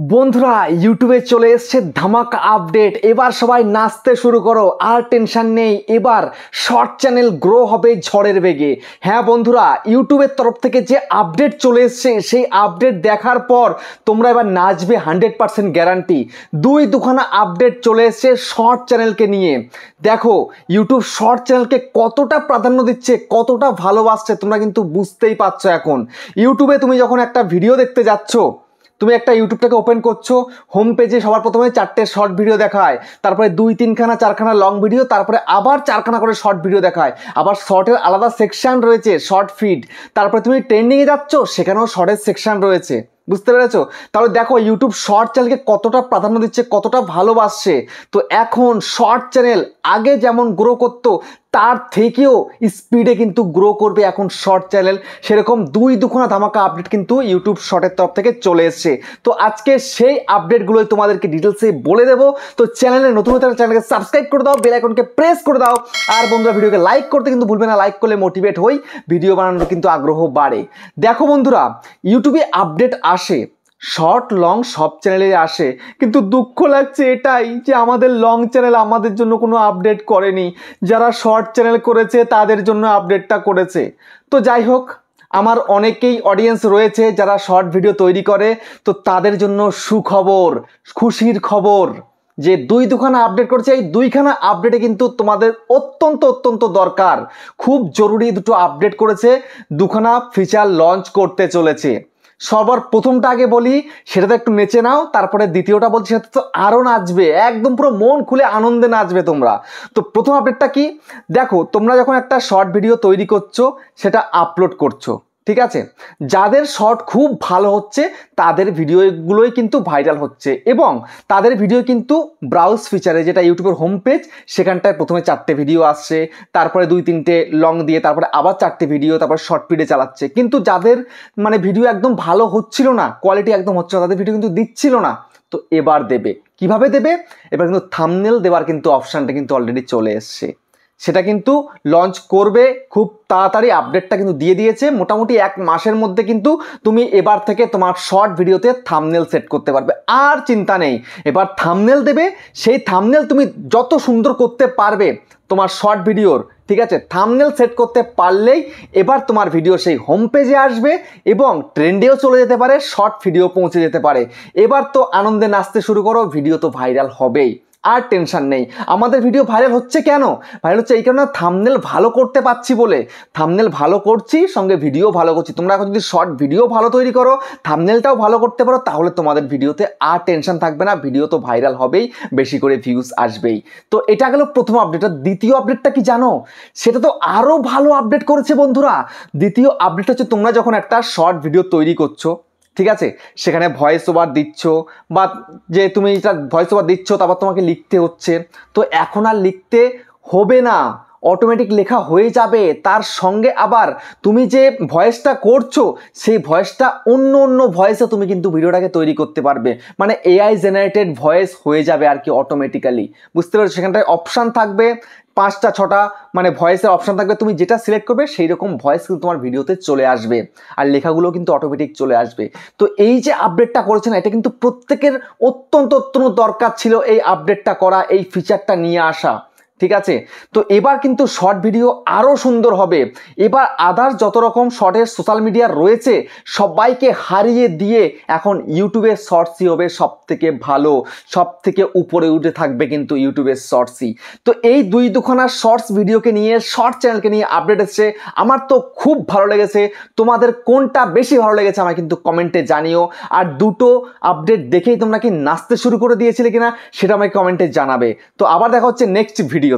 বন্ধুরা ইউটিউবে চলে এসেছে ধামাকা আপডেট। এবার সবাই নাচতে শুরু করো, আর টেনশন নেই, এবার শর্ট চ্যানেল গ্রো হবে ঝড়ের বেগে। হ্যাঁ বন্ধুরা, ইউটিউবের তরফ থেকে যে আপডেট চলে এসছে সেই আপডেট দেখার পর তোমরা এবার নাচবে 100% গ্যারান্টি। দুখানা আপডেট চলে এসছে শর্ট চ্যানেলকে নিয়ে। দেখো ইউটিউব শর্ট চ্যানেলকে কতটা প্রাধান্য দিচ্ছে, কতটা ভালোবাসছে, তোমরা কিন্তু বুঝতেই পারছো। এখন ইউটিউবে তুমি যখন একটা ভিডিও দেখতে যাচ্ছ, তুমি একটা ইউটিউবটাকে ওপেন করছো, হোম পেজে সবার প্রথমে 4টে শর্ট ভিডিও দেখায়, তারপরে 2-3খানা 4খানা লং ভিডিও, তারপরে আবার 4খানা করে শর্ট ভিডিও দেখায়। আবার শর্টের আলাদা সেকশন রয়েছে, শর্ট ফিড। তারপরে তুমি ট্রেন্ডিংয়ে যাচ্ছ, সেখানেও শর্টের সেকশন রয়েছে। বুঝতে পেরেছো? তাহলে দেখো ইউটিউব শর্ট চ্যানেলকে কতটা প্রাধান্য দিচ্ছে, কতটা ভালোবাসছে। তো এখন শর্ট চ্যানেল আগে যেমন গ্রো করতো তার থেকেও স্পিডে কিন্তু গ্রো করবে এখন শর্ট চ্যানেল। সেরকম দুখানা ধামাকা আপডেট কিন্তু ইউটিউব শর্টের তরফ থেকে চলে এসছে। তো আজকে সেই আপডেটগুলোই তোমাদেরকে ডিটেলসে বলে দেবো। তো চ্যানেলে নতুন হতে চ্যানেলকে সাবস্ক্রাইব করে দাও, বেল আইকনকে প্রেস করে দাও, আর বন্ধুরা ভিডিওকে লাইক করতে কিন্তু ভুলবে না। লাইক করলে মোটিভেট হই, ভিডিও বানানোর কিন্তু আগ্রহ বাড়ে। দেখো বন্ধুরা, ইউটিউবে আপডেট আসে, শর্ট লং সব চ্যানেলে আসে, কিন্তু দুঃখ লাগছে এটাই যে আমাদের লং চ্যানেল আমাদের জন্য কোনো আপডেট করেনি। যারা শর্ট চ্যানেল করেছে তাদের জন্য আপডেটটা করেছে। তো যাই হোক, আমার অনেকেই অডিয়েন্স রয়েছে যারা শর্ট ভিডিও তৈরি করে, তো তাদের জন্য সুখবর, খুশির খবর যে দুখানা আপডেট করেছে। এই দুইখানা আপডেটে কিন্তু তোমাদের অত্যন্ত দরকার, খুব জরুরি দুটো আপডেট করেছে। দুখানা ফিচার লঞ্চ করতে চলেছে। সবার প্রথমটা আগে বলি, সেটাতে একটু নেচে নাও। তারপরে দ্বিতীয়টা বলছি, সেটা তো আরও নাচবে, একদম পুরো মন খুলে আনন্দে নাচবে তোমরা। তো প্রথম আপডেটটা কি, দেখো তোমরা যখন একটা শর্ট ভিডিও তৈরি করছো, সেটা আপলোড করছো, ঠিক আছে, যাদের শর্ট খুব ভালো হচ্ছে তাদের ভিডিওগুলোই কিন্তু ভাইরাল হচ্ছে, এবং তাদের ভিডিও কিন্তু ব্রাউজ ফিচারে, যেটা ইউটিউবের হোম পেজ, সেখানটায় প্রথমে 4টে ভিডিও আসছে, তারপরে 2-3টে লং দিয়ে, তারপরে আবার 4টে ভিডিও, তারপর শর্ট ফিডে চালাচ্ছে। কিন্তু যাদের মানে ভিডিও একদম ভালো হচ্ছিল না, কোয়ালিটি একদম হচ্ছে না, তাদের ভিডিও কিন্তু দিচ্ছিল না। তো এবার দেবে, কিভাবে দেবে? এবার কিন্তু থাম্বনেল দেওয়ার কিন্তু অপশানটা কিন্তু অলরেডি চলে এসছে, সেটা কিন্তু লঞ্চ করবে খুব তাড়াতাড়ি। আপডেটটা কিন্তু দিয়ে দিয়েছে, মোটামুটি 1 মাসের মধ্যে কিন্তু তুমি এবার থেকে তোমার শর্ট ভিডিওতে থাম্বনেল সেট করতে পারবে। আর চিন্তা নেই, এবার থাম্বনেল দেবে, সেই থাম্বনেল তুমি যত সুন্দর করতে পারবে তোমার শর্ট ভিডিওর, ঠিক আছে, থাম্বনেল সেট করতে পারলেই এবার তোমার ভিডিও সেই হোম পেজে আসবে এবং ট্রেন্ডেও চলে যেতে পারে, শর্ট ভিডিও পৌঁছে যেতে পারে। এবার তো আনন্দে নাচতে শুরু করো, ভিডিও তো ভাইরাল হবেই, আর টেনশন নেই। আমাদের ভিডিও ভাইরাল হচ্ছে কেন? ভাইরাল হচ্ছে এই কারণে, থাম্বনেল ভালো করতে পারছি বলে। থাম্বনেল ভালো করছি, সঙ্গে ভিডিও ভালো করছি। তোমরা এখন যদি শর্ট ভিডিও ভালো তৈরি করো, থাম্বনেলটাও ভালো করতে পারো, তাহলে তোমাদের ভিডিওতে আর টেনশন থাকবে না, ভিডিও তো ভাইরাল হবেই, বেশি করে ভিউজ আসবেই। তো এটা গেল প্রথম আপডেট। দ্বিতীয় আপডেটটা কি জানো? সেটা তো আরও ভালো আপডেট করেছে বন্ধুরা। দ্বিতীয় আপডেট হচ্ছে, তোমরা যখন একটা শর্ট ভিডিও তৈরি করছো, ঠিক আছে, সেখানে ভয়েস ওভার দিচ্ছ, বা যে তুমি এটা ভয়েস ওভার দিচ্ছ, তারপর তোমাকে লিখতে হচ্ছে। তো এখন আর লিখতে হবে না, অটোমেটিক লেখা হয়ে যাবে। তার সঙ্গে আবার তুমি যে ভয়েসটা করছো, সেই ভয়েসটা অন্য ভয়েসে তুমি কিন্তু ভিডিওটাকে তৈরি করতে পারবে, মানে এআই জেনারেটেড ভয়েস হয়ে যাবে আর কি অটোমেটিক্যালি। বুঝতে পারছো? সেখানটায় অপশান থাকবে 5টা-6টা, মানে ভয়েসের অপশান থাকবে। তুমি যেটা সিলেক্ট করবে সেই রকম ভয়েস কিন্তু তোমার ভিডিওতে চলে আসবে, আর লেখাগুলো কিন্তু অটোমেটিক চলে আসবে। তো এই যে আপডেটটা করেছে না, এটা কিন্তু প্রত্যেকের অত্যন্ত দরকার ছিল এই আপডেটটা করা, এই ফিচারটা নিয়ে আসা, ঠিক আছে। তো এবার কিন্তু শর্ট ভিডিও আরও সুন্দর হবে। এবার আদার্স যত রকম শর্টের সোশ্যাল মিডিয়া রয়েছে সবাইকে হারিয়ে দিয়ে এখন ইউটিউবের শর্টসই হবে সব থেকে ভালো, সব থেকে উপরে উঠে থাকবে কিন্তু ইউটিউবের শর্টসই। তো এই দুখানা শর্টস ভিডিওকে নিয়ে, শর্ট চ্যানেলকে নিয়ে আপডেট এসছে। আমার তো খুব ভালো লেগেছে। তোমাদের কোনটা বেশি ভালো লেগেছে আমায় কিন্তু কমেন্টে জানিও। আর দুটো আপডেট দেখেই তোমরা কি নাচতে শুরু করে দিয়েছিলে কিনা সেটা আমাকে কমেন্টে জানাবে। তো আবার দেখা হচ্ছে নেক্সট ভিডিওতে।